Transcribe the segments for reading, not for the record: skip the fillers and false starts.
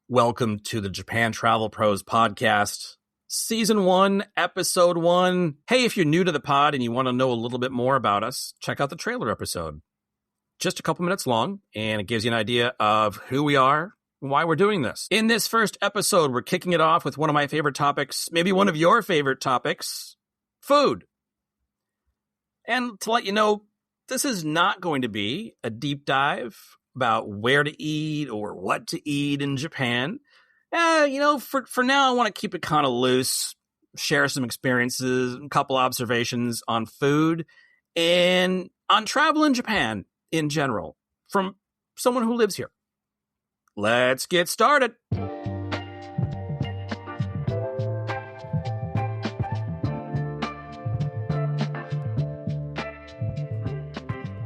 Welcome to the Japan Travel Pros podcast, Season 1, Episode 1. Hey, if you're new to the pod and you want to know a little bit more about us, check out the trailer episode. Just a couple minutes long, and it gives you an idea of who we are and why we're doing this. In this first episode, we're kicking it off with one of my favorite topics, maybe one of your favorite topics, food. And to let you know, this is not going to be a deep dive about where to eat or what to eat in Japan. For now, I want to keep it kind of loose, share some experiences, a couple observations on food and on travel in Japan in general from someone who lives here. Let's get started.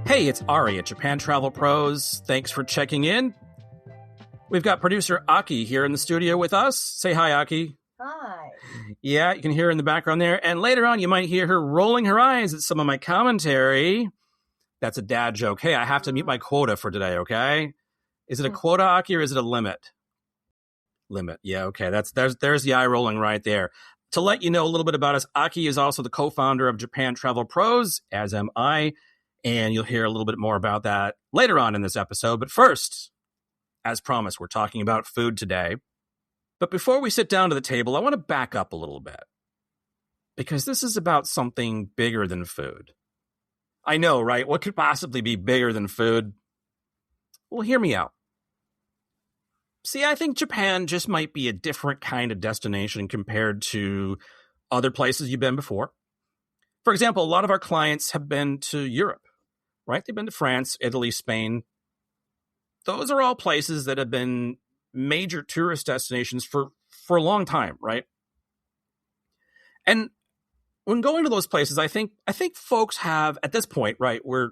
Hey, it's Ari at Japan Travel Pros. Thanks for checking in. We've got producer Aki here in the studio with us. Say hi, Aki. Hi. Yeah, you can hear her in the background there. And later on, you might hear her rolling her eyes at some of my commentary. That's a dad joke. Hey, I have to meet my quota for today, okay? Is it a quota, Aki, or is it a limit? Limit. Yeah, okay. There's the eye rolling right there. To let you know a little bit about us, Aki is also the co-founder of Japan Travel Pros, as am I. And you'll hear a little bit more about that later on in this episode. But first, as promised, we're talking about food today. But before we sit down to the table, I want to back up a little bit. Because this is about something bigger than food. I know, right? What could possibly be bigger than food? Well, hear me out. See, I think Japan just might be a different kind of destination compared to other places you've been before. For example, a lot of our clients have been to Europe. Right? They've been to France, Italy, Spain. Those are all places that have been major tourist destinations for a long time, right? And when going to those places, I think folks have, at this point, right, we're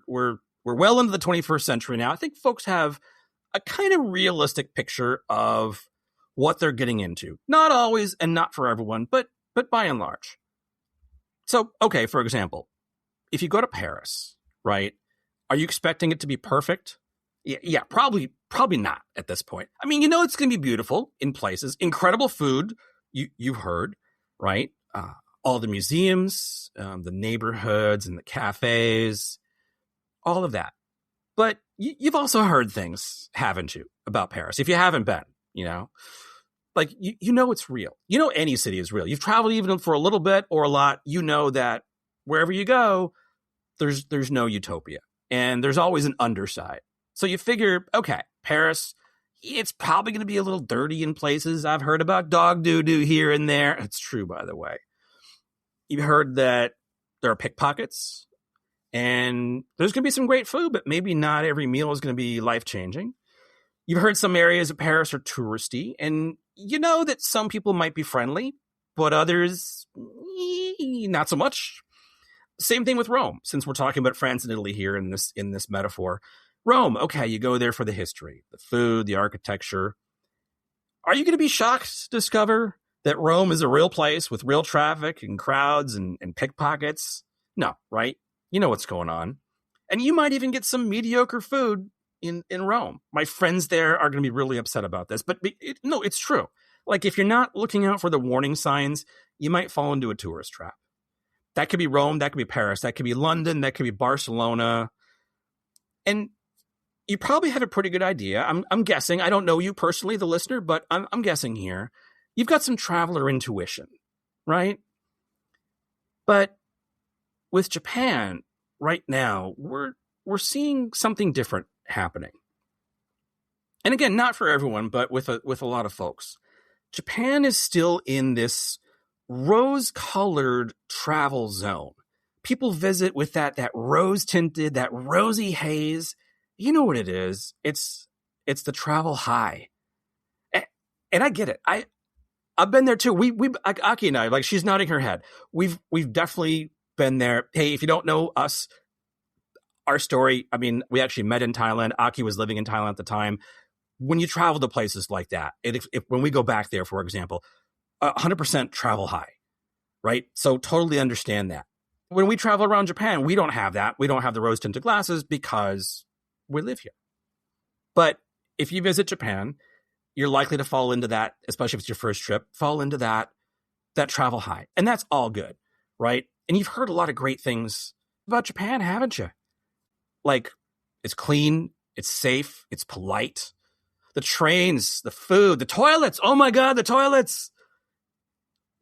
well into the 21st century now. I think folks have a kind of realistic picture of what they're getting into. Not always and not for everyone, but by and large. So, okay, for example, if you go to Paris, right? Are you expecting it to be perfect? Yeah, probably not at this point. I mean, it's going to be beautiful in places, incredible food. You've heard, right? All the museums, the neighborhoods and the cafes, all of that. But you've also heard things, haven't you, about Paris? If you haven't been, like you know it's real. Any city is real. You've traveled even for a little bit or a lot. You know that wherever you go, there's no utopia. And there's always an underside. So you figure, okay, Paris, it's probably going to be a little dirty in places. I've heard about dog doo-doo here and there. It's true, by the way. You've heard that there are pickpockets. And there's going to be some great food, but maybe not every meal is going to be life-changing. You've heard some areas of Paris are touristy. And you know that some people might be friendly, but others, not so much. Same thing with Rome, since we're talking about France and Italy here in this metaphor. Rome, okay, you go there for the history, the food, the architecture. Are you going to be shocked to discover that Rome is a real place with real traffic and crowds and pickpockets? No, right? You know what's going on. And you might even get some mediocre food in Rome. My friends there are going to be really upset about this, but no, it's true. Like if you're not looking out for the warning signs, you might fall into a tourist trap. That could be Rome, that could be Paris, that could be London, that could be Barcelona. And you probably have a pretty good idea. I'm guessing. I don't know you personally, the listener, but I'm guessing here. You've got some traveler intuition, right? But with Japan right now, we're seeing something different happening. And again, not for everyone, but with a lot of folks. Japan is still in this rose-colored travel zone. People visit with that rose-tinted, that rosy haze. You know what it is. It's the travel high. And I get it. I've been there too. Aki and I, like she's nodding her head. We've definitely been there. Hey, if you don't know us, our story, I mean, we actually met in Thailand. Aki was living in Thailand at the time. When you travel to places like that, when we go back there, for example, 100% travel high, right? So totally understand that. When we travel around Japan, we don't have that. We don't have the rose-tinted glasses because we live here. But if you visit Japan, you're likely to fall into that, especially if it's your first trip, fall into that travel high. And that's all good, right? And you've heard a lot of great things about Japan, haven't you? Like, it's clean, it's safe, it's polite. The trains, the food, the toilets. Oh my God, the toilets.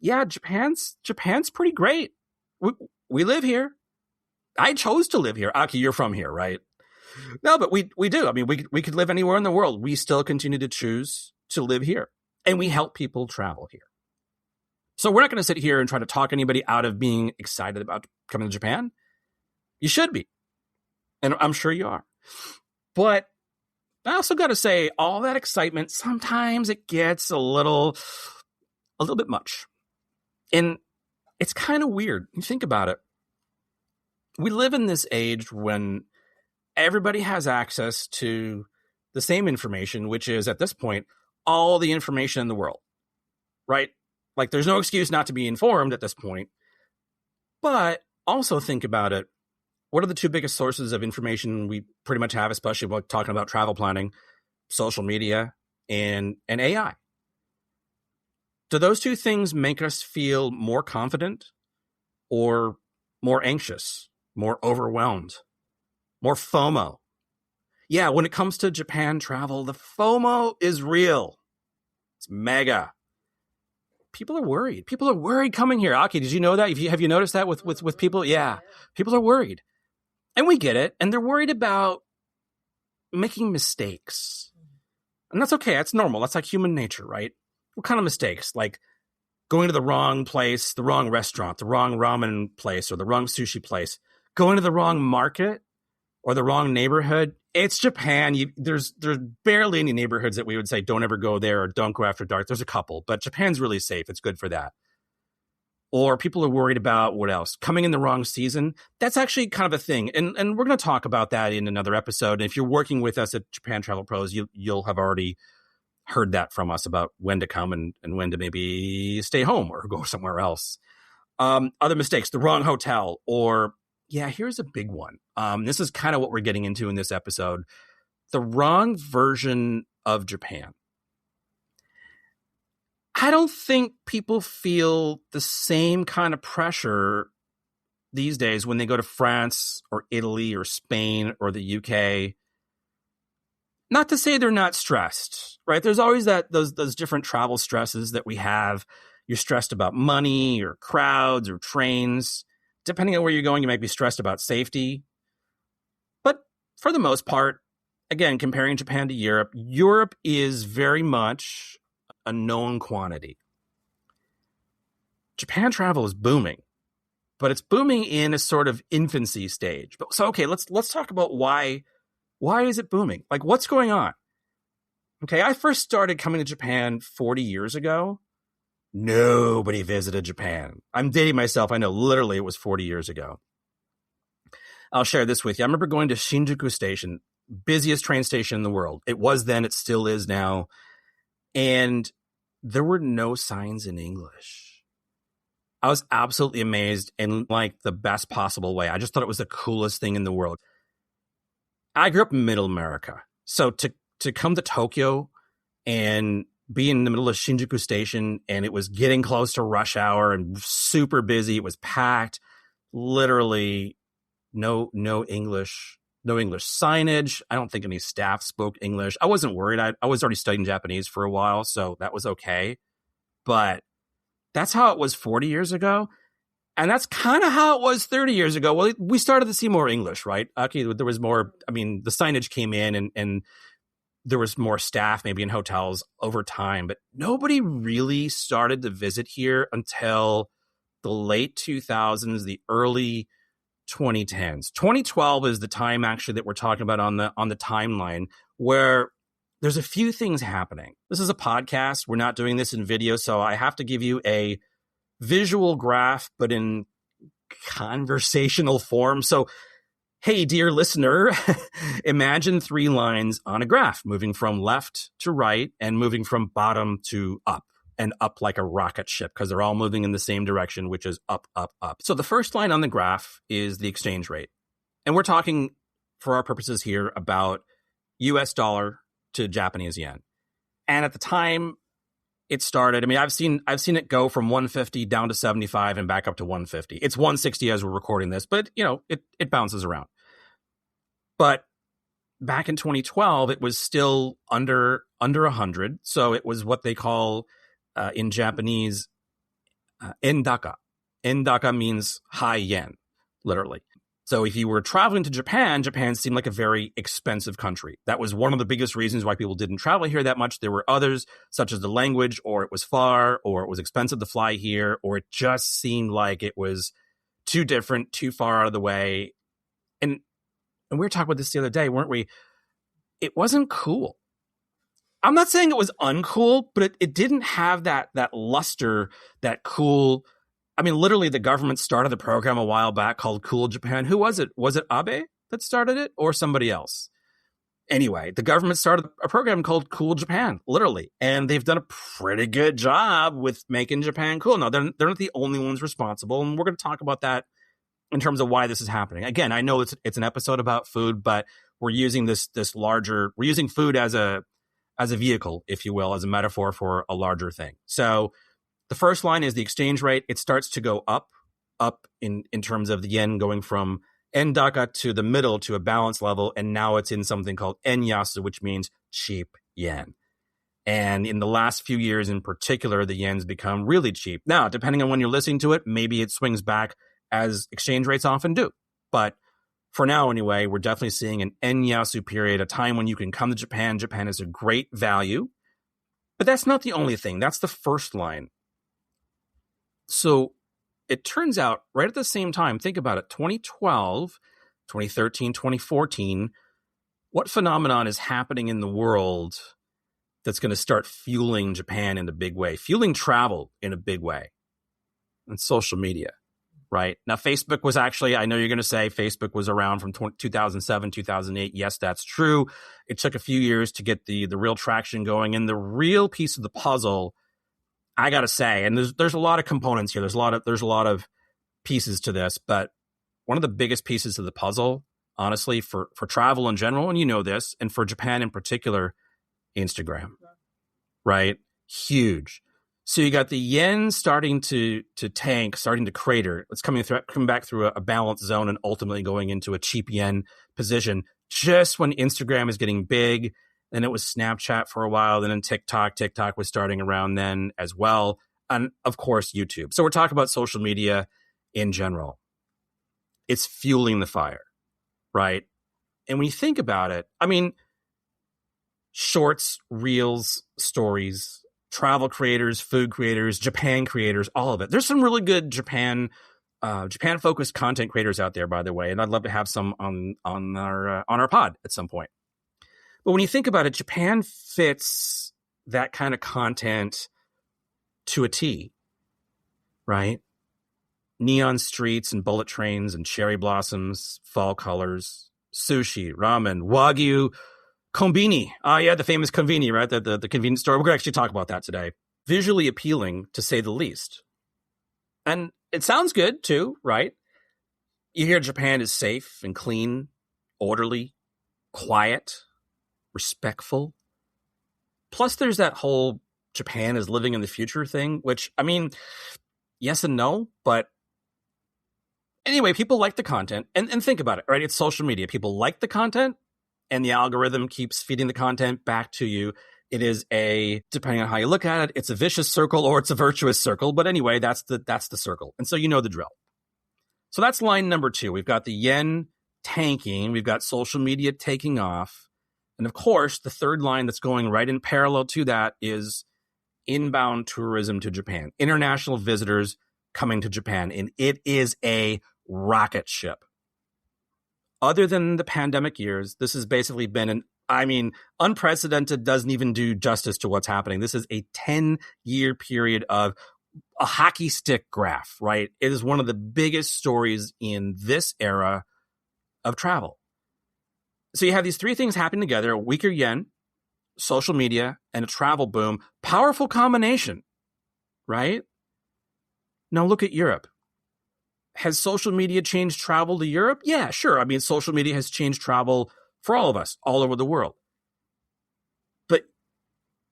Yeah, Japan's pretty great. We live here. I chose to live here. Aki, you're from here, right? No, but we do. I mean, we could live anywhere in the world. We still continue to choose to live here. And we help people travel here. So we're not going to sit here and try to talk anybody out of being excited about coming to Japan. You should be. And I'm sure you are. But I also got to say, all that excitement, sometimes it gets a little bit much. And it's kind of weird. You think about it. We live in this age when everybody has access to the same information, which is, at this point, all the information in the world, right? Like, there's no excuse not to be informed at this point. But also think about it. What are the two biggest sources of information we pretty much have, especially when talking about travel planning? Social media and AI. Do those two things make us feel more confident or more anxious, more overwhelmed, more FOMO? Yeah, when it comes to Japan travel, the FOMO is real. It's mega. People are worried. People are worried coming here. Aki, did you know that? Have you noticed that with people? Yeah, people are worried. And we get it. And they're worried about making mistakes. And that's okay. That's normal. That's like human nature, right? What kind of mistakes? Like going to the wrong place, the wrong restaurant, the wrong ramen place, or the wrong sushi place, going to the wrong market or the wrong neighborhood. It's Japan. There's barely any neighborhoods that we would say don't ever go there or don't go after dark. There's a couple, but Japan's really safe. It's good for that. Or people are worried about what else? Coming in the wrong season. That's actually kind of a thing. And we're going to talk about that in another episode. And if you're working with us at Japan Travel Pros, you'll have already heard that from us about when to come and when to maybe stay home or go somewhere else. Other mistakes, the wrong hotel, or yeah, here's a big one. This is kind of what we're getting into in this episode. The wrong version of Japan. I don't think people feel the same kind of pressure these days when they go to France or Italy or Spain or the UK. Not to say they're not stressed, right? There's always those different travel stresses that we have. You're stressed about money or crowds or trains. Depending on where you're going, you might be stressed about safety. But for the most part, again, comparing Japan to Europe, Europe is very much a known quantity. Japan travel is booming, but it's booming in a sort of infancy stage. So, okay, let's talk about why is it booming? Like, what's going on? Okay, I first started coming to Japan 40 years ago. Nobody visited Japan. I'm dating myself. I know, literally, it was 40 years ago. I'll share this with you. I remember going to Shinjuku Station, busiest train station in the world. It was then, it still is now. And there were no signs in English. I was absolutely amazed in like the best possible way. I just thought it was the coolest thing in the world. I grew up in middle America. So to come to Tokyo and be in the middle of Shinjuku Station, and it was getting close to rush hour and super busy. It was packed. Literally no English signage. I don't think any staff spoke English. I wasn't worried. I was already studying Japanese for a while, so that was okay. But that's how it was 40 years ago. And that's kind of how it was 30 years ago. Well, we started to see more English, right? Okay, there was more, I mean, the signage came in and there was more staff maybe in hotels over time, but nobody really started to visit here until the late 2000s, the early 2010s. 2012 is the time actually that we're talking about on the timeline where there's a few things happening. This is a podcast. We're not doing this in video, so I have to give you a visual graph, but in conversational form. So, hey, dear listener, imagine 3 lines on a graph moving from left to right and moving from bottom to up, and up like a rocket ship because they're all moving in the same direction, which is up, up, up. So the first line on the graph is the exchange rate. And we're talking, for our purposes here, about US dollar to Japanese yen. And at the time it started, I mean, I've seen it go from 150 down to 75 and back up to 150. It's 160 as we're recording this, but it bounces around. But back in 2012, it was still under 100. So it was what they call in Japanese endaka. Endaka means high yen, literally. So if you were traveling to Japan, Japan seemed like a very expensive country. That was one of the biggest reasons why people didn't travel here that much. There were others, such as the language, or it was far, or it was expensive to fly here, or it just seemed like it was too different, too far out of the way. And we were talking about this the other day, weren't we? It wasn't cool. I'm not saying it was uncool, but it didn't have that luster, that cool. I mean, literally, the government started the program a while back called Cool Japan. Who was it? Was it Abe that started it or somebody else? Anyway, the government started a program called Cool Japan, literally. And they've done a pretty good job with making Japan cool. Now, they're not the only ones responsible. And we're going to talk about that in terms of why this is happening. Again, I know it's an episode about food, but we're using we're using food as a vehicle, if you will, as a metaphor for a larger thing. So the first line is the exchange rate. It starts to go up in terms of the yen going from endaka to the middle to a balance level. And now it's in something called enyasu, which means cheap yen. And in the last few years in particular, the yen's become really cheap. Now, depending on when you're listening to it, maybe it swings back as exchange rates often do. But for now, anyway, we're definitely seeing an enyasu period, a time when you can come to Japan. Japan is a great value. But that's not the only thing. That's the first line. So it turns out right at the same time, think about it, 2012, 2013, 2014, what phenomenon is happening in the world that's going to start fueling Japan in a big way, fueling travel in a big way? And social media, right? Now, Facebook was actually, I know you're going to say Facebook was around from 2007, 2008. Yes, that's true. It took a few years to get the real traction going. And the real piece of the puzzle, I got to say, and there's a lot of components here. There's a lot of pieces to this, but one of the biggest pieces of the puzzle, honestly, for travel in general, and you know this, and for Japan in particular, Instagram, right? Huge. So you got the yen starting to tank, starting to crater. It's coming back through a balanced zone and ultimately going into a cheap yen position just when Instagram is getting big. Then it was Snapchat for a while. Then TikTok. TikTok was starting around then as well. And of course, YouTube. So we're talking about social media in general. It's fueling the fire, right? And when you think about it, I mean, shorts, reels, stories, travel creators, food creators, Japan creators, all of it. There's some really good Japan-focused content creators out there, by the way, and I'd love to have some on our pod at some point. But when you think about it, Japan fits that kind of content to a T, right? Neon streets and bullet trains and cherry blossoms, fall colors, sushi, ramen, wagyu, Konbini. The famous Konbini, right? The convenience store. We're going to actually talk about that today. Visually appealing, to say the least. And it sounds good, too, right? You hear Japan is safe and clean, orderly, quiet, respectful. Plus, there's that whole Japan is living in the future thing, which, I mean, yes and no, but anyway, people like the content. And think about it, right? It's social media. People like the content, and the algorithm keeps feeding the content back to you. It is depending on how you look at it, it's a vicious circle or it's a virtuous circle. But anyway, that's the circle. And so you know the drill. So that's line number 2. We've got the yen tanking. We've got social media taking off. And of course, the third line that's going right in parallel to that is inbound tourism to Japan, international visitors coming to Japan. And it is a rocket ship. Other than the pandemic years, this has basically been unprecedented, doesn't even do justice to what's happening. This is a 10-year period of a hockey stick graph, right? It is one of the biggest stories in this era of travel. So you have these 3 things happening together: a weaker yen, social media, and a travel boom. Powerful combination, right? Now look at Europe. Has social media changed travel to Europe? Yeah, sure. I mean, social media has changed travel for all of us all over the world. But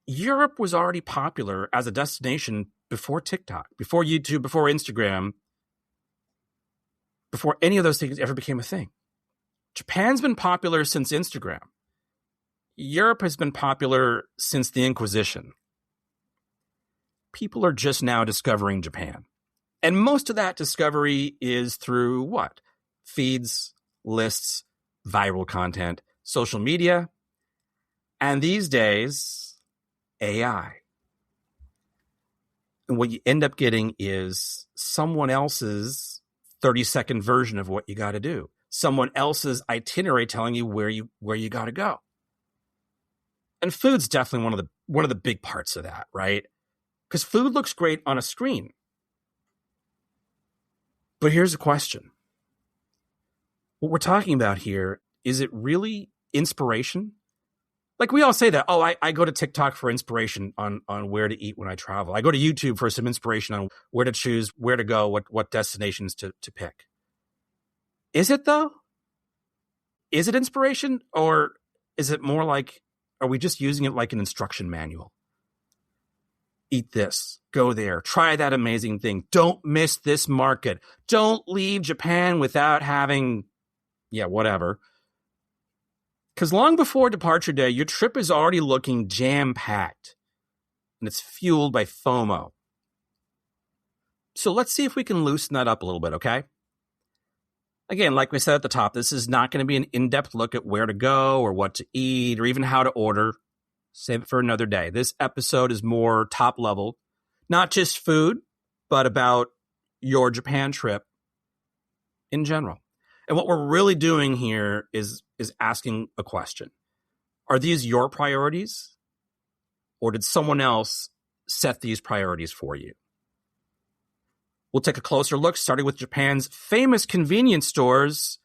Europe was already popular as a destination before TikTok, before YouTube, before Instagram, before any of those things ever became a thing. Japan's been popular since Instagram. Europe has been popular since the Inquisition. People are just now discovering Japan. And most of that discovery is through what? Feeds, lists, viral content, social media, and these days, AI. And what you end up getting is someone else's 30-second version of what you got to do. Someone else's itinerary telling you where you got to go. And food's definitely one of the big parts of that, right? Because food looks great on a screen. But here's a question. What we're talking about here, is it really inspiration? Like we all say that, I go to TikTok for inspiration on where to eat when I travel. I go to YouTube for some inspiration on where to choose, where to go, what destinations to pick. Is it though? Is it inspiration? Or is it more like, are we just using it like an instruction manual? Eat this, go there, try that amazing thing. Don't miss this market. Don't leave Japan without having, whatever. Because long before departure day, your trip is already looking jam-packed. And it's fueled by FOMO. So let's see if we can loosen that up a little bit, okay? Again, like we said at the top, this is not going to be an in-depth look at where to go or what to eat or even how to order. Save it for another day. This episode is more top level, not just food, but about your Japan trip in general. And what we're really doing here is asking a question. Are these your priorities? Or did someone else set these priorities for you? We'll take a closer look, starting with Japan's famous convenience stores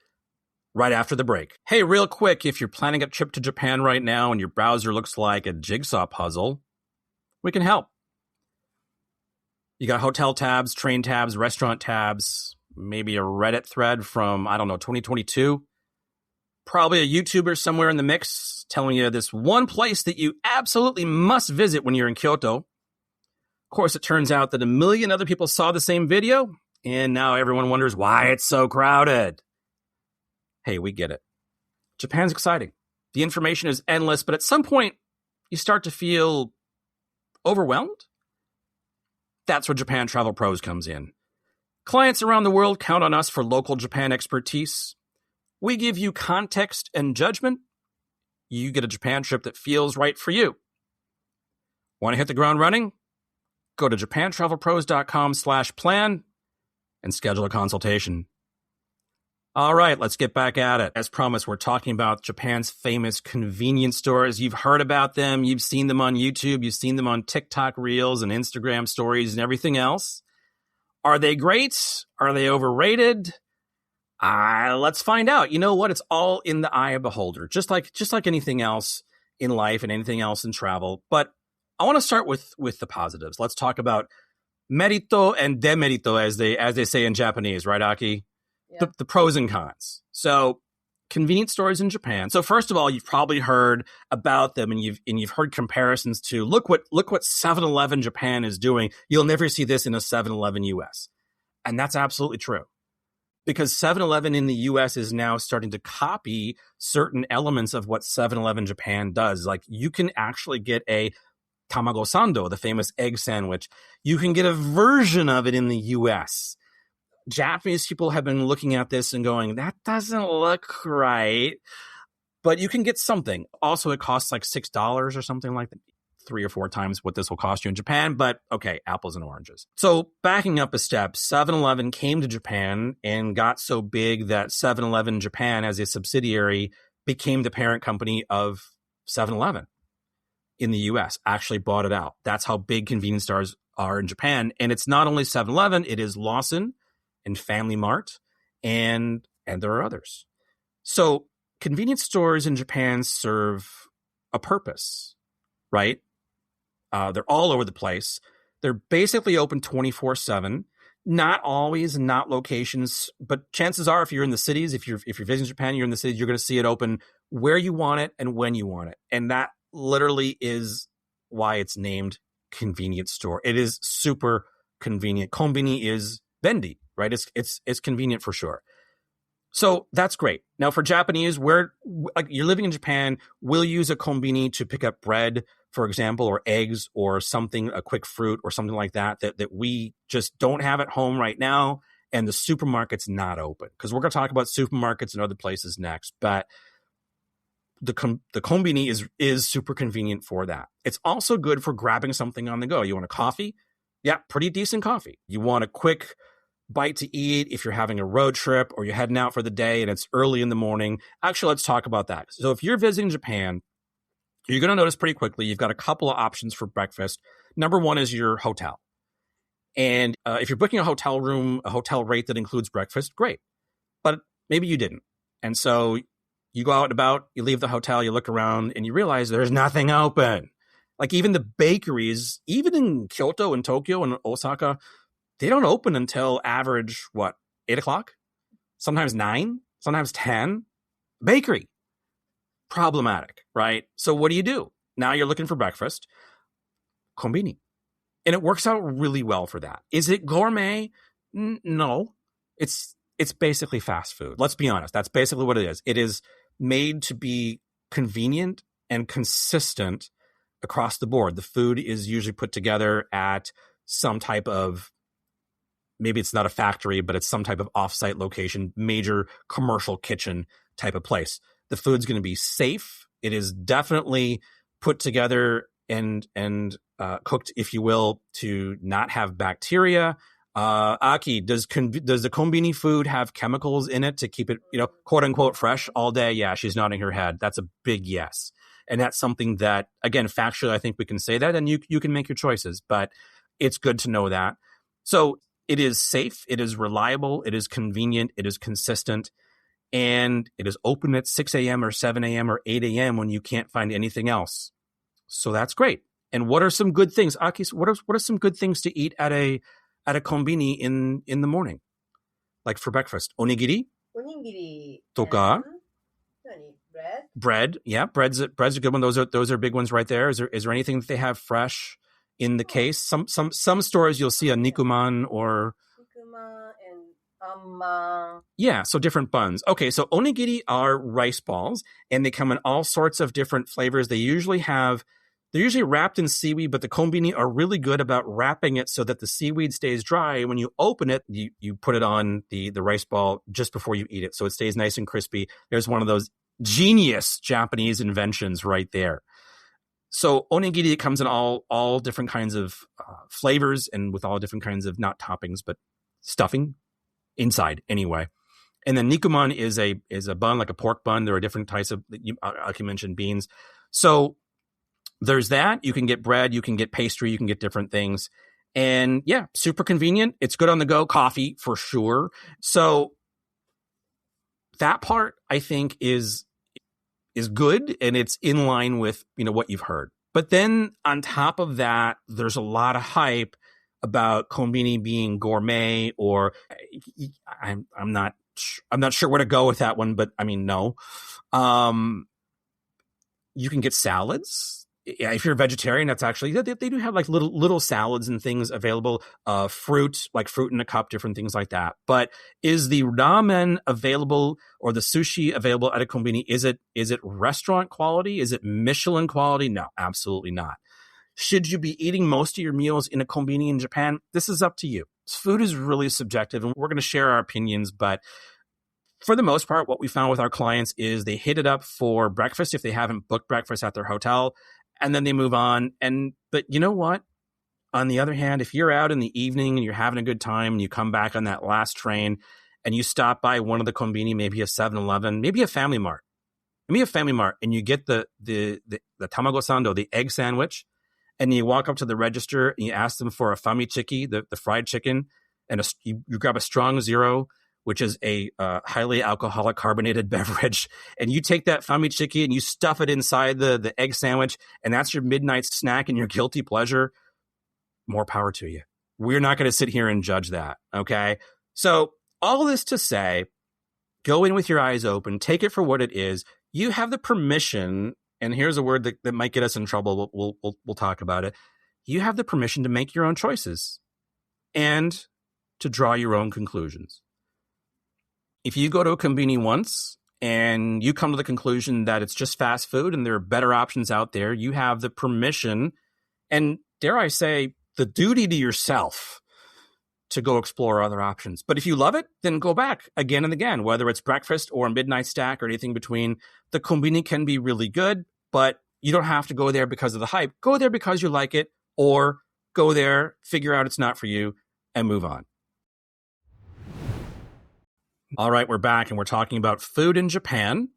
right after the break. Hey, real quick, if you're planning a trip to Japan right now and your browser looks like a jigsaw puzzle, we can help. You got hotel tabs, train tabs, restaurant tabs, maybe a Reddit thread from, 2022. Probably a YouTuber somewhere in the mix telling you this one place that you absolutely must visit when you're in Kyoto. Of course, it turns out that 1 million other people saw the same video, and now everyone wonders why it's so crowded. Hey, we get it. Japan's exciting. The information is endless, but at some point, you start to feel overwhelmed. That's where Japan Travel Pros comes in. Clients around the world count on us for local Japan expertise. We give you context and judgment. You get a Japan trip that feels right for you. Want to hit the ground running? Go to japantravelpros.com/plan and schedule a consultation. All right, let's get back at it. As promised, we're talking about Japan's famous convenience stores. You've heard about them. You've seen them on YouTube. You've seen them on TikTok Reels and Instagram stories and everything else. Are they great? Are they overrated? Let's find out. You know what? It's all in the eye of the beholder, just like anything else in life and anything else in travel. But I want to start with the positives. Let's talk about merito and demerito, as they say in Japanese, right, Aki? Yeah. The pros and cons. So, convenience stores in Japan. So, first of all, you've probably heard about them, and you've heard comparisons to look what 7-Eleven Japan is doing. You'll never see this in a 7-Eleven US, and that's absolutely true. Because 7-Eleven in the US is now starting to copy certain elements of what 7-Eleven Japan does. Like, you can actually get a tamago sando, the famous egg sandwich. You can get a version of it in the US. Japanese people have been looking at this and going, that doesn't look right. But you can get something. Also, it costs like $6 or something like that. 3 or 4 times what this will cost you in Japan. But okay, apples and oranges. So backing up a step, 7-Eleven came to Japan and got so big that 7-Eleven Japan, as a subsidiary, became the parent company of 7-Eleven in the US, actually bought it out. That's how big convenience stores are in Japan. And it's not only 7-Eleven, it is Lawson and Family Mart, and there are others. So convenience stores in Japan serve a purpose, right? They're all over the place. They're basically open 24/7. Not always, not locations, but chances are, if you're in the cities, if you're visiting Japan, you're in the cities, you're going to see it open where you want it and when you want it, and that literally is why it's named convenience store. It is super convenient. Konbini is bendy, right? It's convenient for sure. So that's great. Now for Japanese, where like you're living in Japan, we'll use a konbini to pick up bread, for example, or eggs or something, a quick fruit or something like that we just don't have at home right now. And the supermarket's not open, because we're going to talk about supermarkets and other places next. But the konbini is super convenient for that. It's also good for grabbing something on the go. You want a coffee? Yeah, pretty decent coffee. You want a quick bite to eat if you're having a road trip or you're heading out for the day and it's early in the morning. Actually, let's talk about that. So if you're visiting Japan, you're going to notice pretty quickly you've got a couple of options for breakfast. Number one is your hotel. And if you're booking a hotel room, a hotel rate that includes breakfast, great. But maybe you didn't. And so you go out and about, you leave the hotel, you look around, and you realize there's nothing open. Like even the bakeries, even in Kyoto and Tokyo and Osaka, they don't open until average, 8 o'clock? Sometimes 9, sometimes 10. Bakery. Problematic, right? So what do? Now you're looking for breakfast. Konbini. And it works out really well for that. Is it gourmet? No. It's basically fast food. Let's be honest. That's basically what it is. It is made to be convenient and consistent across the board. The food is usually put together at some type of, maybe it's not a factory, but it's some type of offsite location, major commercial kitchen type of place. The food's going to be safe. It is definitely put together and cooked, if you will, to not have bacteria. Aki, does the konbini food have chemicals in it to keep it, quote unquote, fresh all day? Yeah, she's nodding her head. That's a big yes. And that's something that, again, factually, I think we can say that, and you can make your choices, but it's good to know that. So it is safe, it is reliable, it is convenient, it is consistent, and it is open at 6 a.m. or 7 a.m. or 8 a.m. when you can't find anything else. So that's great. And what are some good things, Aki? What are some good things to eat at a konbini in the morning, like for breakfast? Onigiri, toka, bread. Yeah, bread's a good one. Those are big ones right there. Is there anything that they have fresh in the case? Some stores you'll see a nikuman or yeah, so different buns. Okay, so onigiri are rice balls, and they come in all sorts of different flavors. They're usually wrapped in seaweed, but the konbini are really good about wrapping it so that the seaweed stays dry. When you open it, you put it on the rice ball just before you eat it, so it stays nice and crispy. There's one of those genius Japanese inventions right there. So onigiri comes in all different kinds of flavors and with all different kinds of, not toppings, but stuffing inside anyway. And then nikuman is a bun, like a pork bun. There are different types of, like you mentioned, beans. So there's that. You can get bread, you can get pastry, you can get different things. And yeah, super convenient. It's good on the go. Coffee for sure. So that part, I think, is good, and it's in line with what you've heard. But then on top of that, there's a lot of hype about konbini being gourmet, or I'm not sure where to go with that one, but I mean, no. You can get salads. Yeah, if you're a vegetarian, that's actually, they do have like little salads and things available. Fruit in a cup, different things like that. But is the ramen available, or the sushi available at a konbini? Is it restaurant quality? Is it Michelin quality? No, absolutely not. Should you be eating most of your meals in a konbini in Japan? This is up to you. Food is really subjective, and we're going to share our opinions, but for the most part, what we found with our clients is they hit it up for breakfast if they haven't booked breakfast at their hotel, and then they move on. But you know what? On the other hand, if you're out in the evening and you're having a good time and you come back on that last train and you stop by one of the konbini, maybe a 7-Eleven, maybe a Family Mart, and you get the tamago sando, the egg sandwich, and you walk up to the register and you ask them for a famichiki, the fried chicken, and you grab a strong zero, which is a highly alcoholic carbonated beverage, and you take that famichiki and you stuff it inside the egg sandwich, and that's your midnight snack and your guilty pleasure. More power to you. We're not going to sit here and judge that, okay? So all this to say, go in with your eyes open, take it for what it is. You have the permission and here's a word that might get us in trouble. We'll talk about it. You have the permission to make your own choices and to draw your own conclusions. If you go to a Konbini once and you come to the conclusion that it's just fast food and there are better options out there, you have the permission and, dare I say, the duty to yourself to go explore other options. But if you love it, then go back again and again, whether it's breakfast or a midnight stack or anything between. The Konbini can be really good, but you don't have to go there because of the hype. Go there because you like it, or go there, figure out it's not for you, and move on. All right, we're back, and we're talking about food in Japan.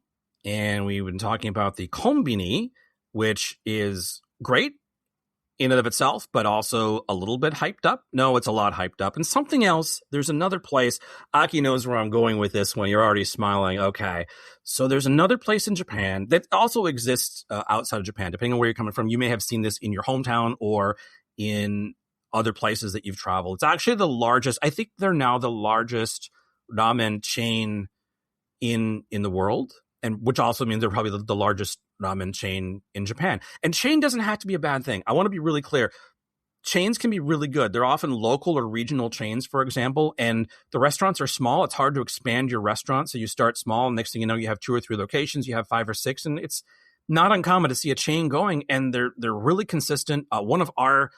And we've been talking about the Konbini, which is great in and of itself, but also a little bit hyped up. No, it's a lot hyped up. And something else, there's another place. Aki knows where I'm going with this one. You're already smiling. Okay. So there's another place in Japan that also exists outside of Japan. Depending on where you're coming from, you may have seen this in your hometown or in other places that you've traveled. It's actually the largest. I think they're now the largest ramen chain in the world, and which also means they're probably the largest ramen chain in Japan. And chain doesn't have to be a bad thing. I want to be really clear. Chains can be really good. They're often local or regional chains, for example, and the restaurants are small. It's hard to expand your restaurant. So you start small, and next thing you know, you have 2 or 3 locations, you have 5 or 6, and it's not uncommon to see a chain going, and they're really consistent. One of our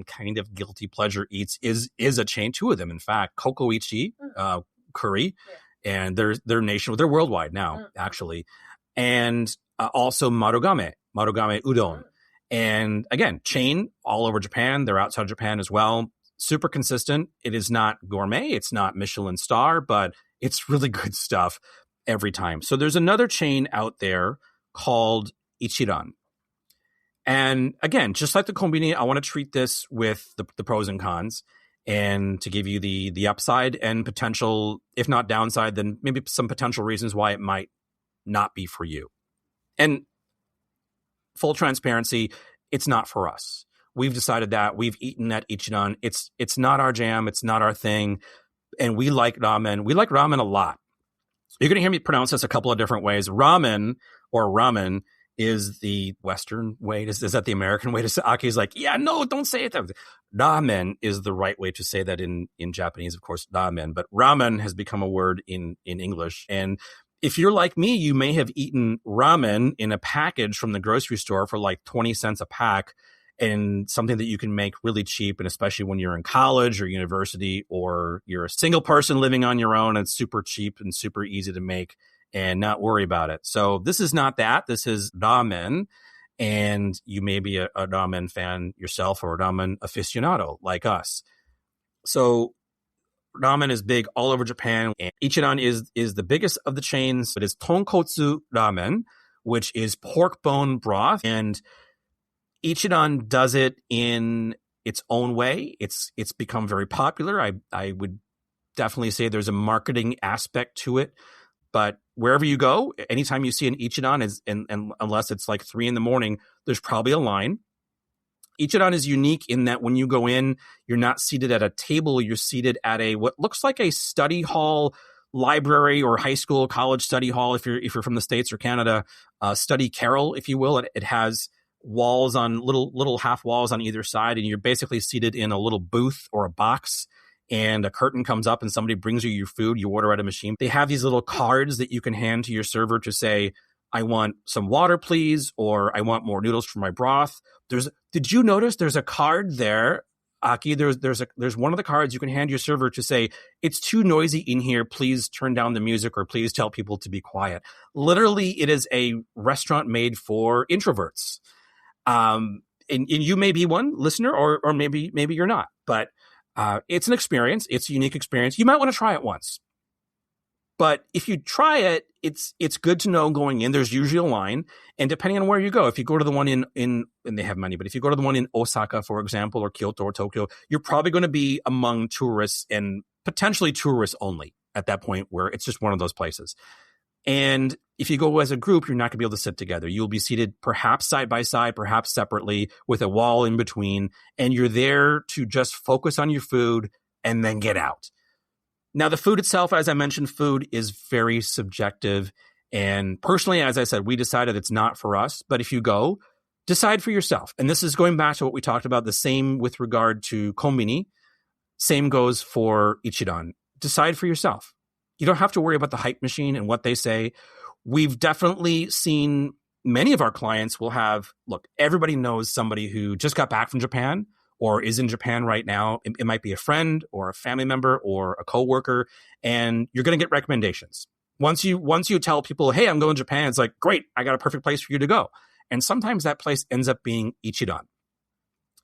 kind of guilty pleasure eats is a chain, 2 of them, in fact, Kokoichi curry, and they're national, they're worldwide now, actually, and also Marugame udon. And again, chain all over Japan. They're outside Japan as well. Super consistent. It is not gourmet. It's not Michelin star, but it's really good stuff every time. So there's another chain out there called Ichiran. And again, just like the Konbini, I want to treat this with the pros and cons, and to give you the upside and potential, if not downside, then maybe some potential reasons why it might not be for you. And full transparency, it's not for us. We've decided that. We've eaten at Ichiran. It's not our jam. It's not our thing. And we like ramen. We like ramen a lot. You're going to hear me pronounce this a couple of different ways. Ramen is the Western way. Is that the American way to say? Aki's like, yeah, no, don't say it. Ramen is the right way to say that in Japanese, of course, ramen. But ramen has become a word in English. And if you're like me, you may have eaten ramen in a package from the grocery store for like 20 cents a pack, and something that you can make really cheap. And especially when you're in college or university, or you're a single person living on your own, it's super cheap and super easy to make and not worry about it. So this is not that. This is ramen. And you may be a ramen fan yourself, or a ramen aficionado like us. So ramen is big all over Japan. And Ichiran is the biggest of the chains. It is tonkotsu ramen, which is pork bone broth. And Ichiran does it in its own way. It's become very popular. I would definitely say there's a marketing aspect to it. But wherever you go, anytime you see an Ichiran, and unless it's like 3 a.m, there's probably a line. Ichiran is unique in that when you go in, you're not seated at a table. You're seated at what looks like a study hall, library, or high school, college study hall. If you're from the States or Canada, study carrel, if you will. It has walls on little half walls on either side, and you're basically seated in a little booth or a box. And a curtain comes up and somebody brings you your food. You order at a machine. They have these little cards that you can hand to your server to say, I want some water, please, or I want more noodles for my broth. Did you notice there's a card there, Aki? There's one of the cards you can hand your server to say, it's too noisy in here. Please turn down the music, or please tell people to be quiet. Literally, it is a restaurant made for introverts. And you may be one listener, or maybe you're not, but it's an experience. It's a unique experience. You might want to try it once. But if you try it, it's good to know going in. There's usually a line. And depending on where you go, if you go to the one in and they have many, but if you go to the one in Osaka, for example, or Kyoto or Tokyo, you're probably going to be among tourists, and potentially tourists only at that point, where it's just one of those places. And if you go as a group, you're not going to be able to sit together. You'll be seated perhaps side by side, perhaps separately, with a wall in between. And you're there to just focus on your food and then get out. Now, the food itself, as I mentioned, food is very subjective. And personally, as I said, we decided it's not for us. But if you go, decide for yourself. And this is going back to what we talked about, the same with regard to Konbini. Same goes for Ichiran. Decide for yourself. You don't have to worry about the hype machine and what they say. We've definitely seen many of our clients will have, look, everybody knows somebody who just got back from Japan or is in Japan right now. It might be a friend or a family member or a coworker, and you're going to get recommendations. Once you tell people, hey, I'm going to Japan, it's like, great, I got a perfect place for you to go. And sometimes that place ends up being Ichiran.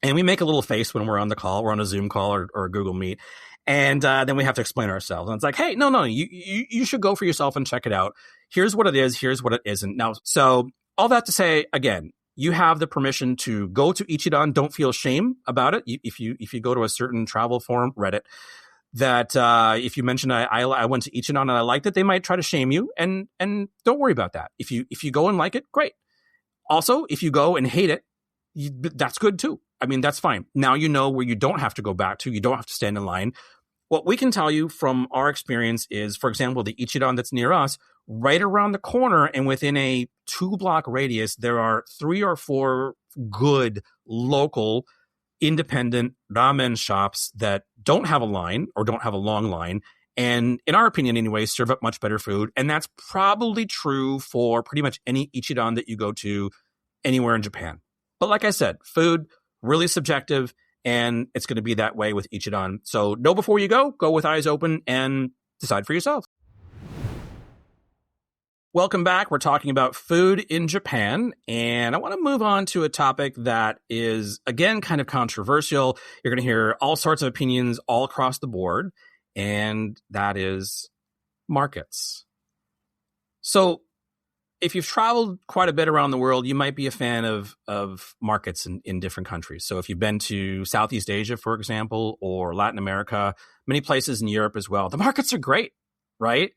And we make a little face when we're on the call, we're on a Zoom call or a Google Meet. And then we have to explain ourselves. And it's like, hey, no, you should go for yourself and check it out. Here's what it is. Here's what it isn't. Now, so all that to say, again, you have the permission to go to Ichiran. Don't feel shame about it. If you go to a certain travel forum, Reddit, that if you mention I went to Ichiran and I liked it, they might try to shame you. And don't worry about that. If you go and like it, great. Also, if you go and hate it, that's good too. I mean, that's fine. Now you know where you don't have to go back to. You don't have to stand in line. What we can tell you from our experience is, for example, the Ichiran that's near us, right around the corner and within a 2-block radius, there are 3 or 4 good local independent ramen shops that don't have a line or don't have a long line. And in our opinion anyway, serve up much better food. And that's probably true for pretty much any Ichiran that you go to anywhere in Japan. But like I said, food, really subjective, and it's going to be that way with Ichiran. So know before you go with eyes open and decide for yourself. Welcome back. We're talking about food in Japan, and I want to move on to a topic that is, again, kind of controversial. You're going to hear all sorts of opinions all across the board, and that is markets. So if you've traveled quite a bit around the world, you might be a fan of markets in different countries. So if you've been to Southeast Asia, for example, or Latin America, many places in Europe as well, the markets are great, right?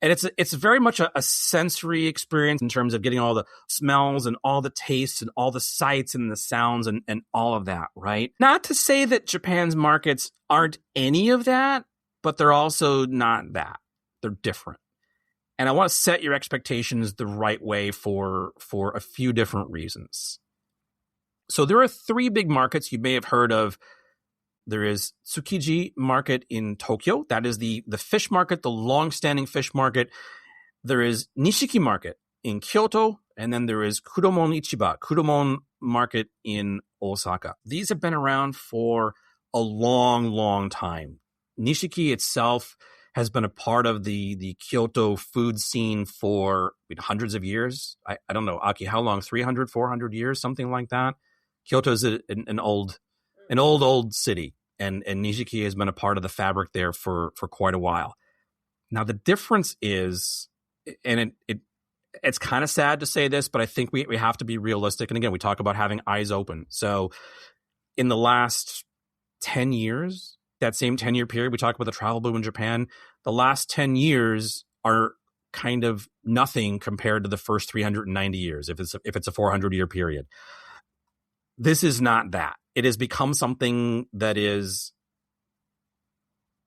And it's very much a sensory experience in terms of getting all the smells and all the tastes and all the sights and the sounds and all of that, right? Not to say that Japan's markets aren't any of that, but they're also not that. They're different. And I want to set your expectations the right way for a few different reasons. So there are 3 big markets you may have heard of. There is Tsukiji Market in Tokyo. That is the fish market, the long-standing fish market. There is Nishiki Market in Kyoto. And then there is Kuromon Ichiba, Kuromon Market in Osaka. These have been around for a long, long time. Nishiki itself has been a part of the Kyoto food scene for hundreds of years. I don't know, Aki, how long? 300, 400 years, something like that. Kyoto's an old city, and Nishiki has been a part of the fabric there for quite a while. Now, the difference is, and it's kind of sad to say this, but I think we have to be realistic. And again, we talk about having eyes open. So in the last 10 years, that same 10-year period, we talk about the travel boom in Japan, the last 10 years are kind of nothing compared to the first 390 years, if it's a 400-year period. This is not that. It has become something that is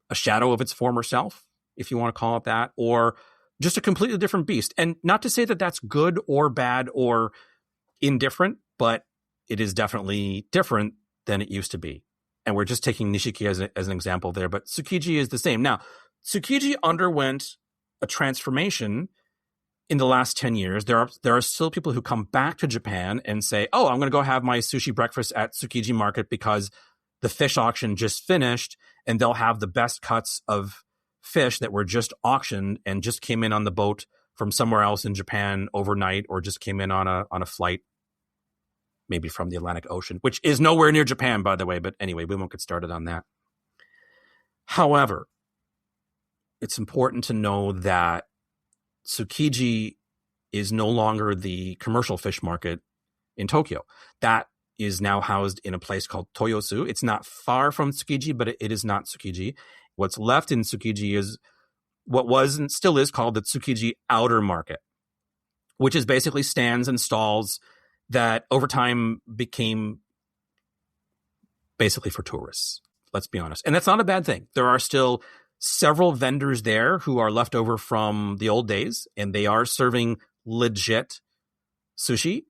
a shadow of its former self, if you want to call it that, or just a completely different beast. And not to say that that's good or bad or indifferent, but it is definitely different than it used to be. And we're just taking Nishiki as an example there, but Tsukiji is the same. Now, Tsukiji underwent a transformation in the last 10 years. There are still people who come back to Japan and say, oh, I'm going to go have my sushi breakfast at Tsukiji Market because the fish auction just finished, and they'll have the best cuts of fish that were just auctioned and just came in on the boat from somewhere else in Japan overnight, or just came in on a flight maybe from the Atlantic Ocean, which is nowhere near Japan, by the way. But anyway, we won't get started on that. However, it's important to know that Tsukiji is no longer the commercial fish market in Tokyo. That is now housed in a place called Toyosu. It's not far from Tsukiji, but it is not Tsukiji. What's left in Tsukiji is what was and still is called the Tsukiji Outer Market, which is basically stands and stalls that over time became basically for tourists. Let's be honest. And that's not a bad thing. There are still several vendors there who are left over from the old days, and they are serving legit sushi.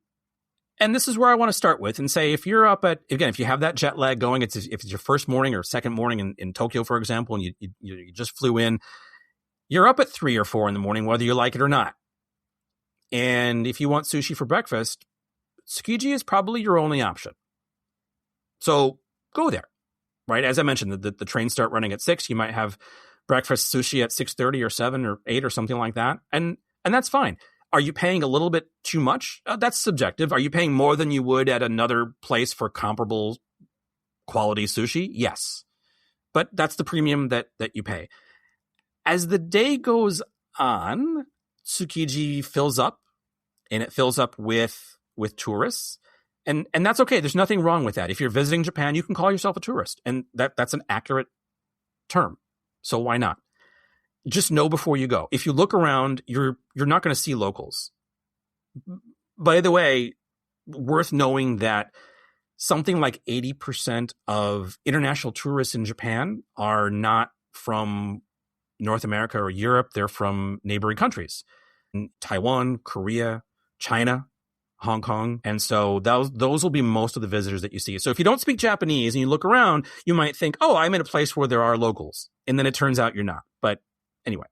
And this is where I want to start with and say, if you're up at, again, if you have that jet lag going, if it's your first morning or second morning in Tokyo, for example, and you just flew in, you're up at 3 or 4 in the morning, whether you like it or not. And if you want sushi for breakfast, Tsukiji is probably your only option. So go there, right? As I mentioned, the trains start running at 6. You might have breakfast sushi at 6:30 or 7 or 8 or something like that. And that's fine. Are you paying a little bit too much? That's subjective. Are you paying more than you would at another place for comparable quality sushi? Yes. But that's the premium that you pay. As the day goes on, Tsukiji fills up, and it fills up with tourists. And that's okay. There's nothing wrong with that. If you're visiting Japan, you can call yourself a tourist. And that's an accurate term. So why not? Just know before you go. If you look around, you're not going to see locals. By the way, worth knowing that something like 80% of international tourists in Japan are not from North America or Europe. They're from neighboring countries. Taiwan, Korea, China, Hong Kong. And so those will be most of the visitors that you see. So if you don't speak Japanese and you look around, you might think, oh, I'm in a place where there are locals. And then it turns out you're not. But anyway,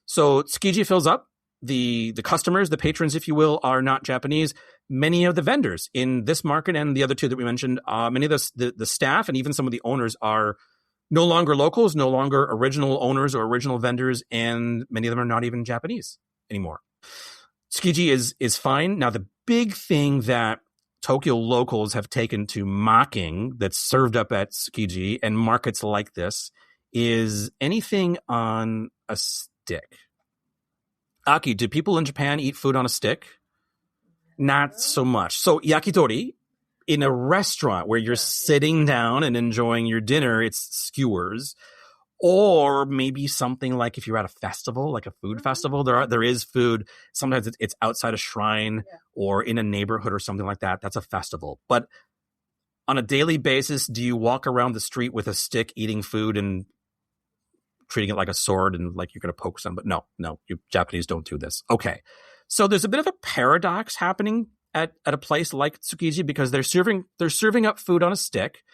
so Tsukiji fills up. The customers, the patrons, if you will, are not Japanese. Many of the vendors in this market and the other two that we mentioned, many of the staff and even some of the owners are no longer locals, no longer original owners or original vendors, and many of them are not even Japanese anymore. Tsukiji is fine. Now, the big thing that Tokyo locals have taken to mocking that's served up at Tsukiji and markets like this is anything on a stick. Aki, do people in Japan eat food on a stick? Not so much. So yakitori, in a restaurant where you're sitting down and enjoying your dinner, it's skewers. Or maybe something like if you're at a festival, like a food festival, there is food. Sometimes it's outside a shrine or in a neighborhood or something like that. That's a festival. But on a daily basis, do you walk around the street with a stick eating food and treating it like a sword and like you're going to poke somebody? No, you Japanese don't do this. Okay. So there's a bit of a paradox happening at a place like Tsukiji because they're serving up food on a stick.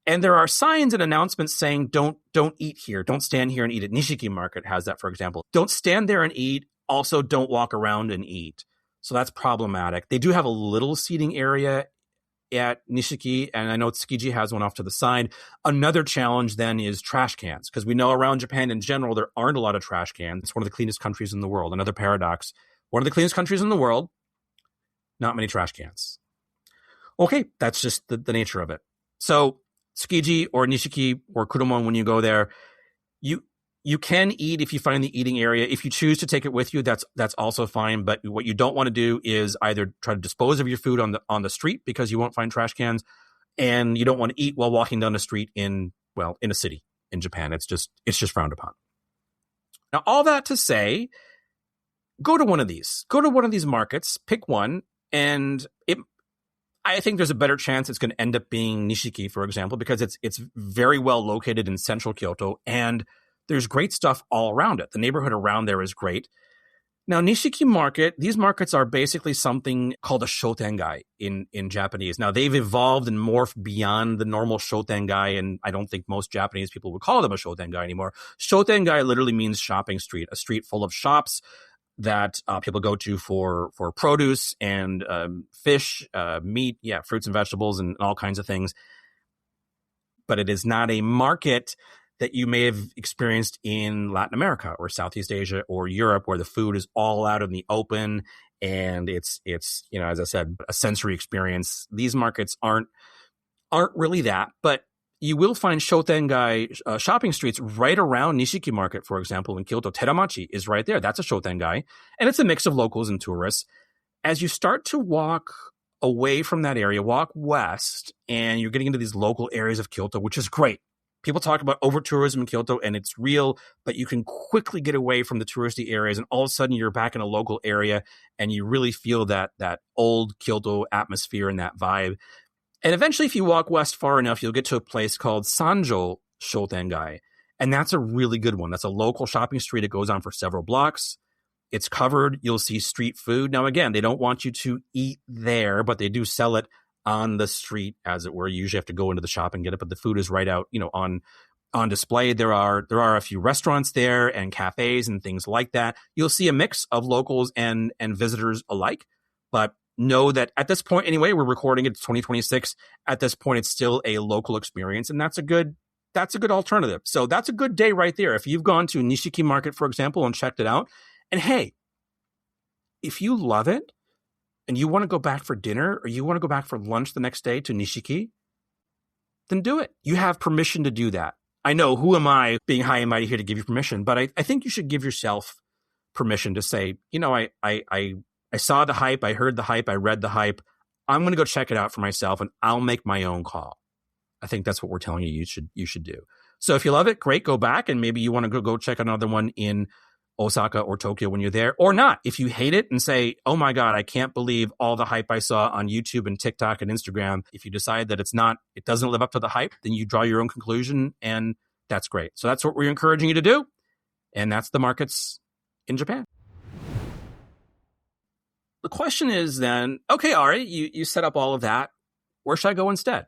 And there are signs and announcements saying, don't eat here. Don't stand here and eat it. Nishiki Market has that, for example. Don't stand there and eat. Also, don't walk around and eat. So that's problematic. They do have a little seating area at Nishiki, and I know Tsukiji has one off to the side. Another challenge then is trash cans, because we know around Japan in general, there aren't a lot of trash cans. It's one of the cleanest countries in the world. Another paradox. One of the cleanest countries in the world, not many trash cans. Okay, that's just the nature of it. So Tsukiji or Nishiki or Kuromon, when you go there, you can eat if you find the eating area. If you choose to take it with you, that's also fine. But what you don't want to do is either try to dispose of your food on the street because you won't find trash cans, and you don't want to eat while walking down the street in a city in Japan. It's just frowned upon. Now, all that to say, go to one of these. Go to one of these markets, pick one, and I think there's a better chance it's going to end up being Nishiki, for example, because it's very well located in central Kyoto, and there's great stuff all around it. The neighborhood around there is great. Now, Nishiki Market, these markets are basically something called a shotengai in Japanese. Now, they've evolved and morphed beyond the normal shotengai, and I don't think most Japanese people would call them a shotengai anymore. Shotengai literally means shopping street, a street full of shops that people go to for produce and fish, meat, fruits and vegetables and all kinds of things. But it is not a market that you may have experienced in Latin America or Southeast Asia or Europe, where the food is all out in the open and it's as I said, a sensory experience. These markets aren't really that, but you will find shotengai shopping streets right around Nishiki Market, for example, in Kyoto. Teramachi is right there. That's a shotengai, and it's a mix of locals and tourists. As you start to walk away from that area, walk west, and you're getting into these local areas of Kyoto, which is great. People talk about over-tourism in Kyoto, and it's real, but you can quickly get away from the touristy areas, and all of a sudden you're back in a local area, and you really feel that old Kyoto atmosphere and that vibe. And eventually, if you walk west far enough, you'll get to a place called Sanjo Shotengai. And that's a really good one. That's a local shopping street. It goes on for several blocks. It's covered. You'll see street food. Now, again, they don't want you to eat there, but they do sell it on the street, as it were. You usually have to go into the shop and get it, but the food is right out, on display. There are a few restaurants there and cafes and things like that. You'll see a mix of locals and visitors alike, but know that at this point, anyway, we're recording it, it's 2026. At this point, it's still a local experience, and that's a good alternative. So that's a good day right there. If you've gone to Nishiki Market, for example, and checked it out, and hey, if you love it and you want to go back for dinner or you want to go back for lunch the next day to Nishiki, then do it. You have permission to do that. I know, who am I being high and mighty here to give you permission? But I think you should give yourself permission to say, I saw the hype, I heard the hype, I read the hype. I'm going to go check it out for myself and I'll make my own call. I think that's what we're telling you should do. So if you love it, great, go back, and maybe you want to go check another one in Osaka or Tokyo when you're there, or not. If you hate it and say, oh my God, I can't believe all the hype I saw on YouTube and TikTok and Instagram. If you decide that it doesn't live up to the hype, then you draw your own conclusion, and that's great. So that's what we're encouraging you to do. And that's the markets in Japan. The question is then, okay, Ari, you set up all of that. Where should I go instead?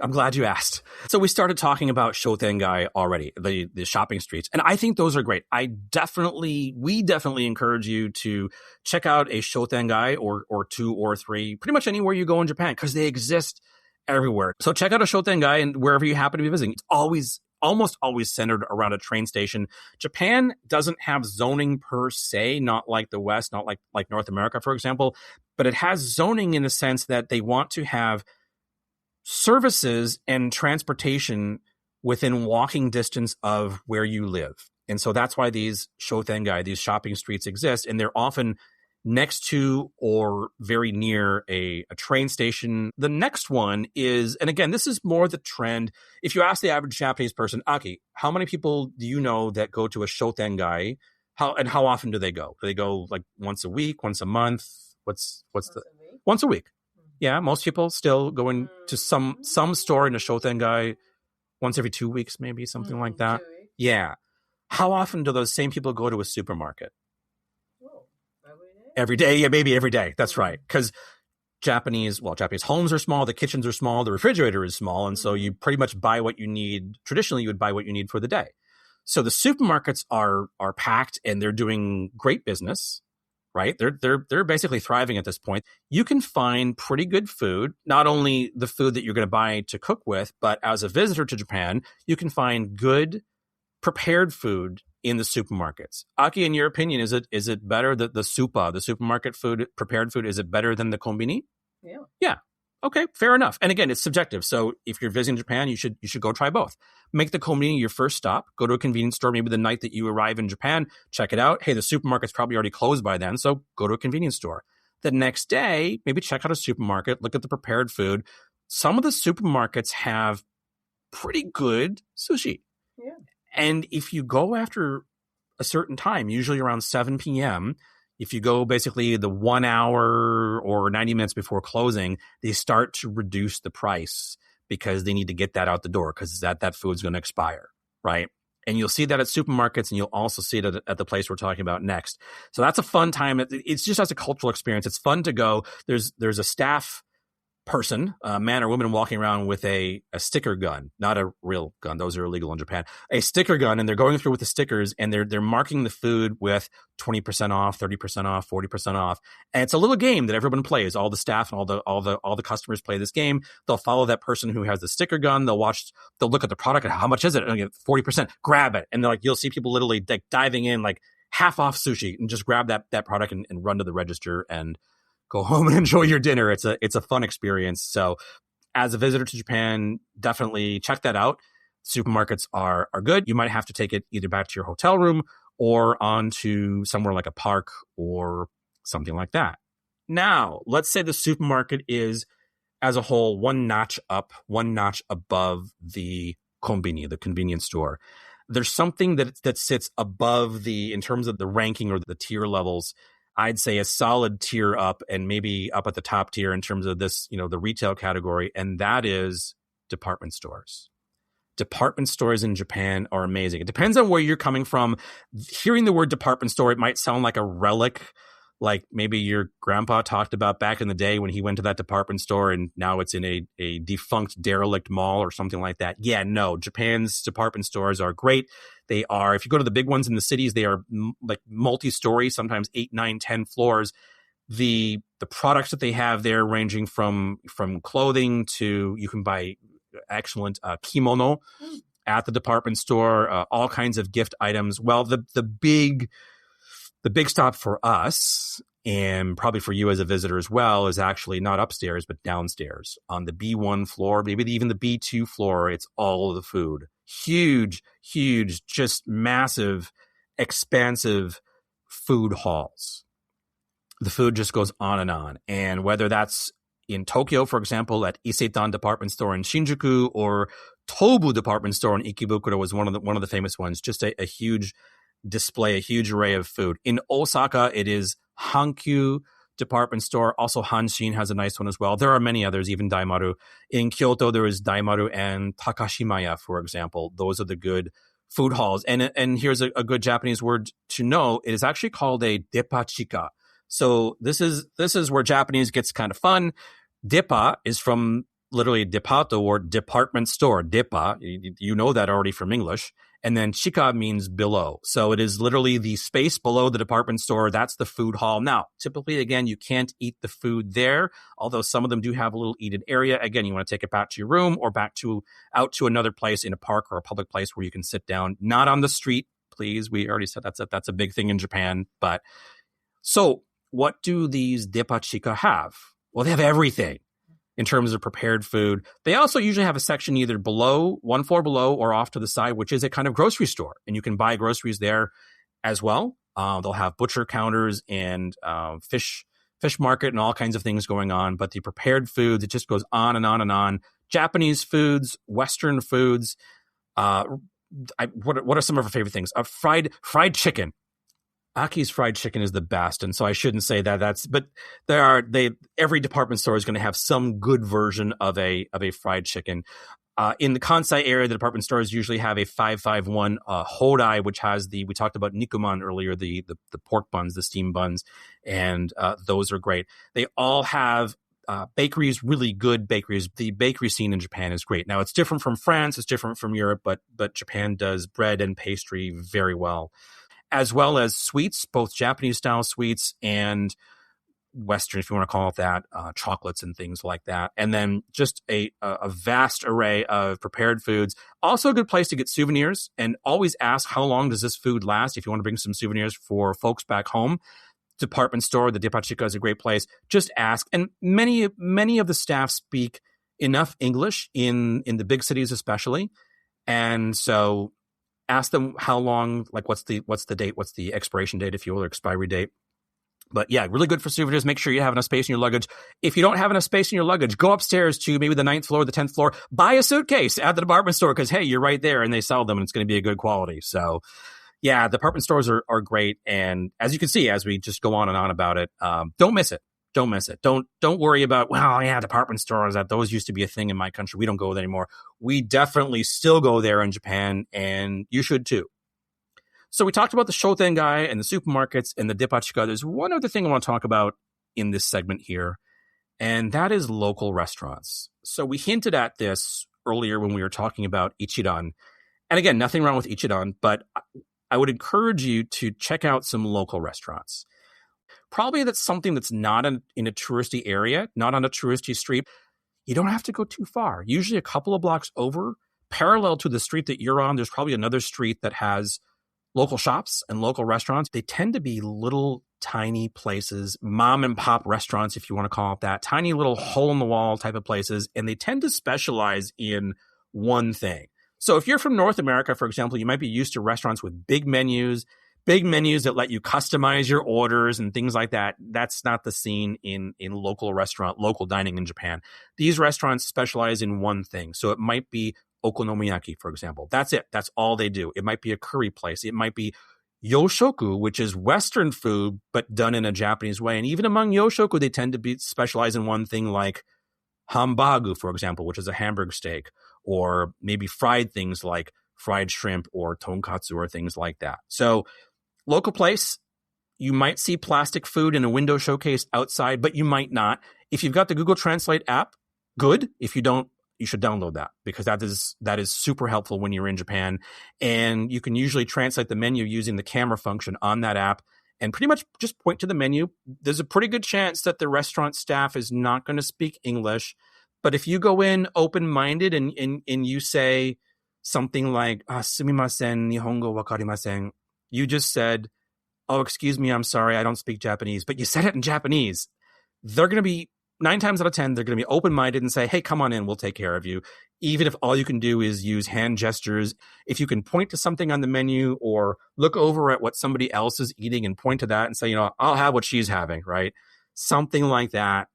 I'm glad you asked. So we started talking about Shotengai already, the shopping streets. And I think those are great. We definitely encourage you to check out a Shotengai or two or three, pretty much anywhere you go in Japan, because they exist everywhere. So check out a Shotengai and wherever you happen to be visiting. It's almost always centered around a train station. Japan doesn't have zoning per se, not like the West, not like North America, for example, but it has zoning in the sense that they want to have services and transportation within walking distance of where you live. And so that's why these Shotengai, these shopping streets exist. And they're often next to or very near a train station. The next one is, and again, this is more the trend. If you ask the average Japanese person, Aki, how many people do you know that go to a Shotengai? How often do they go? Do they go like once a week, once a month? Once a week? Yeah, most people still going to some store in a Shotengai once every 2 weeks, maybe something like that. Yeah. How often do those same people go to a supermarket? Every day. Yeah, maybe every day. That's right. Because Japanese homes are small, the kitchens are small, the refrigerator is small, and so you pretty much buy what you need. Traditionally, you would buy what you need for the day. So the supermarkets are packed and they're doing great business. Right? They're basically thriving at this point. You can find pretty good food, not only the food that you're going to buy to cook with, but as a visitor to Japan, you can find good prepared food in the supermarkets. Aki, in your opinion, is it better the supermarket food, prepared food, is it better than the konbini? Yeah. Yeah. Okay, fair enough. And again, it's subjective. So if you're visiting Japan, you should go try both. Make the konbini your first stop. Go to a convenience store maybe the night that you arrive in Japan. Check it out. Hey, the supermarket's probably already closed by then, so go to a convenience store. The next day, maybe check out a supermarket. Look at the prepared food. Some of the supermarkets have pretty good sushi. Yeah. And if you go after a certain time, usually around 7 p.m., if you go basically the 1 hour or 90 minutes before closing, they start to reduce the price because they need to get that out the door because that food's going to expire, right? And you'll see that at supermarkets, and you'll also see it at the place we're talking about next. So that's a fun time. It's just as a cultural experience. It's fun to go. There's a staff person, man or woman, walking around with a sticker gun, not a real gun. Those are illegal in Japan. A sticker gun, and they're going through with the stickers, and they're marking the food with 20% off, 30% off, 40% off. And it's a little game that everyone plays. All the staff and all the customers play this game. They'll follow that person who has the sticker gun. They'll look at the product and how much is it? And get 40%. Grab it, and they're like, you'll see people literally like diving in like half off sushi and just grab that product and run to the register and go home and enjoy your dinner. It's a fun experience. So as a visitor to Japan, definitely check that out. Supermarkets are good. You might have to take it either back to your hotel room or onto somewhere like a park or something like that. Now, let's say the supermarket is, as a whole, one notch above the konbini, the convenience store. There's something that sits above in terms of the ranking or the tier levels, I'd say a solid tier up and maybe up at the top tier in terms of this, the retail category, and that is department stores. department stores in Japan are amazing. It depends on where you're coming from. Hearing the word department store, it might sound like a relic, like maybe your grandpa talked about back in the day when he went to that department store and now it's in a defunct derelict mall or something like that. Yeah, no, Japan's department stores are great. They are, if you go to the big ones in the cities, they are like multi-story, sometimes 8, 9, 10 floors. The products that they have there ranging from clothing to, you can buy excellent kimono at the department store, all kinds of gift items. Well, the big stop for us, and probably for you as a visitor as well, is actually not upstairs, but downstairs on the B1 floor, maybe even the B2 floor. It's all of the food. Huge, just massive, expansive food halls. The food just goes on and on. And whether that's in Tokyo, for example, at Isetan department store in Shinjuku, or Tobu department store in Ikebukuro was one of the famous ones. Just a huge display, a huge array of food. In Osaka, it is Hankyu department store. Also, Hanshin has a nice one as well. There are many others, even Daimaru. In Kyoto, there is Daimaru and Takashimaya, for example. Those are the good food halls. And here's a good Japanese word to know. It is actually called a depachika. So this is where Japanese gets kind of fun. Depa is from literally depato, or department store. Depa, you know that already from English. And then chika means below. So it is literally the space below the department store. That's the food hall. Now, typically, again, you can't eat the food there, although some of them do have a little eaten area. Again, you want to take it back to your room or out to another place in a park or a public place where you can sit down, not on the street, please. We already said that's a big thing in Japan. But so what do these depachika have? Well, they have everything in terms of prepared food. They also usually have a section either below, one floor below, or off to the side, which is a kind of grocery store. And you can buy groceries there as well. They'll have butcher counters and fish market and all kinds of things going on. But the prepared foods, it just goes on and on and on. Japanese foods, Western foods. What are some of our favorite things? Fried chicken. Aki's fried chicken is the best, and so I shouldn't say that. But every department store is going to have some good version of a fried chicken. In the Kansai area, the department stores usually have a 551 hodai, which has we talked about nikuman earlier, the pork buns, the steam buns, and those are great. They all have bakeries, really good bakeries. The bakery scene in Japan is great. Now, it's different from France, it's different from Europe, but Japan does bread and pastry very well, as well as sweets, both Japanese-style sweets and Western, if you want to call it that, chocolates and things like that. And then just a vast array of prepared foods. Also a good place to get souvenirs, and always ask, how long does this food last? If you want to bring some souvenirs for folks back home, department store, the Depachika is a great place. Just ask. And many of the staff speak enough English in the big cities especially. And so ask them how long, like what's the date, what's the expiration date, if you will, or expiry date. But yeah, really good for souvenirs. Make sure you have enough space in your luggage. If you don't have enough space in your luggage, go upstairs to maybe the 9th floor, the 10th floor, buy a suitcase at the department store, because hey, you're right there and they sell them and it's going to be a good quality. So yeah, department stores are great. And as you can see, as we just go on and on about it, don't miss it. Don't miss it. Don't worry about, well, yeah, department stores, that those used to be a thing in my country. We don't go there anymore. We definitely still go there in Japan, and you should too. So we talked about the shotengai and the supermarkets and the depachika. There's one other thing I want to talk about in this segment here, and that is local restaurants. So we hinted at this earlier when we were talking about Ichiran. And again, nothing wrong with Ichiran, but I would encourage you to check out some local restaurants. Probably that's something that's not in a touristy area, not on a touristy street. You don't have to go too far. Usually a couple of blocks over, parallel to the street that you're on, there's probably another street that has local shops and local restaurants. They tend to be little tiny places, mom and pop restaurants, if you want to call it that, tiny little hole in the wall type of places. And they tend to specialize in one thing. So if you're from North America, for example, you might be used to restaurants with big menus that let you customize your orders and things like that. That's not the scene in local dining in Japan. These restaurants specialize in one thing. So it might be okonomiyaki, for example. That's it. That's all they do. It might be a curry place. It might be yoshoku, which is Western food, but done in a Japanese way. And even among yoshoku, they tend to specialize in one thing, like hambagu, for example, which is a hamburg steak, or maybe fried things like fried shrimp or tonkatsu or things like that. So local place, you might see plastic food in a window showcase outside, but you might not. If you've got the Google Translate app, good. If you don't, you should download that, because that is super helpful when you're in Japan. And you can usually translate the menu using the camera function on that app and pretty much just point to the menu. There's a pretty good chance that the restaurant staff is not going to speak English. But if you go in open-minded and you say something like, sumimasen, nihongo wakarimasen, you just said, oh, excuse me, I'm sorry, I don't speak Japanese, but you said it in Japanese. They're going to be, 9 times out of 10, they're going to be open-minded and say, hey, come on in, we'll take care of you. Even if all you can do is use hand gestures, if you can point to something on the menu or look over at what somebody else is eating and point to that and say, I'll have what she's having, right? Something like that,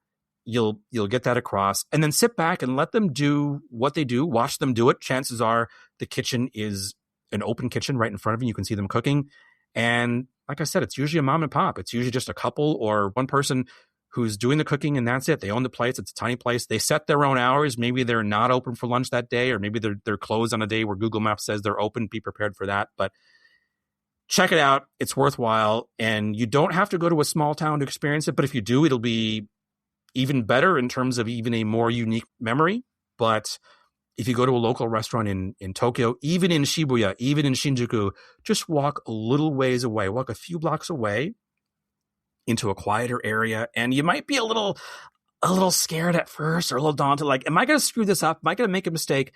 you'll get that across. And then sit back and let them do what they do, watch them do it. Chances are the kitchen is an open kitchen right in front of you. You can see them cooking. And like I said, it's usually a mom and pop. It's usually just a couple or one person who's doing the cooking, and that's it. They own the place. It's a tiny place. They set their own hours. Maybe they're not open for lunch that day, or maybe they're closed on a day where Google Maps says they're open. Be prepared for that. But check it out. It's worthwhile. And you don't have to go to a small town to experience it. But if you do, it'll be even better in terms of even a more unique memory. But if you go to a local restaurant in Tokyo, even in Shibuya, even in Shinjuku, just walk a little ways away, walk a few blocks away into a quieter area, and you might be a little scared at first or a little daunted, like, am I going to screw this up? Am I going to make a mistake?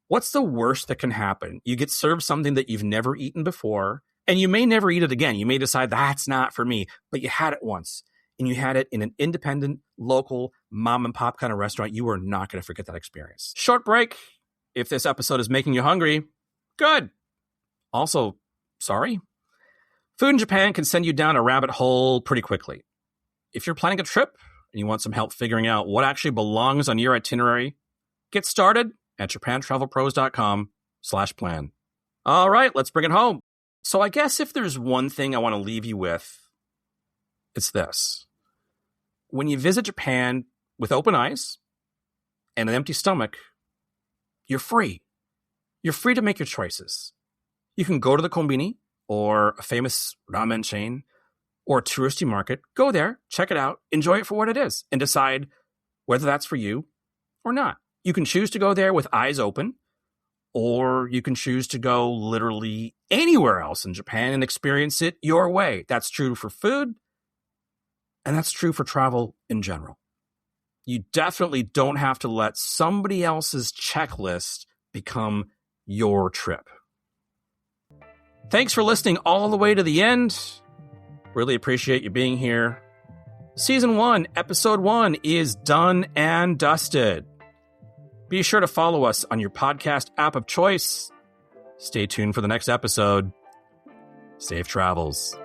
What's the worst that can happen? You get served something that you've never eaten before, and you may never eat it again. You may decide that's not for me, but you had it once, and you had it in an independent, local, mom and pop kind of restaurant. You are not going to forget that experience. Short break. If this episode is making you hungry, good. Also, sorry. Food in Japan can send you down a rabbit hole pretty quickly. If you're planning a trip and you want some help figuring out what actually belongs on your itinerary, get started at japantravelpros.com/plan. All right, let's bring it home. So I guess if there's one thing I want to leave you with, it's this. When you visit Japan with open eyes and an empty stomach, you're free. You're free to make your choices. You can go to the Konbini, or a famous ramen chain, or a touristy market. Go there, check it out, enjoy it for what it is, and decide whether that's for you or not. You can choose to go there with eyes open, or you can choose to go literally anywhere else in Japan and experience it your way. That's true for food, and that's true for travel in general. You definitely don't have to let somebody else's checklist become your trip. Thanks for listening all the way to the end. Really appreciate you being here. Season 1, Episode 1 is done and dusted. Be sure to follow us on your podcast app of choice. Stay tuned for the next episode. Safe travels.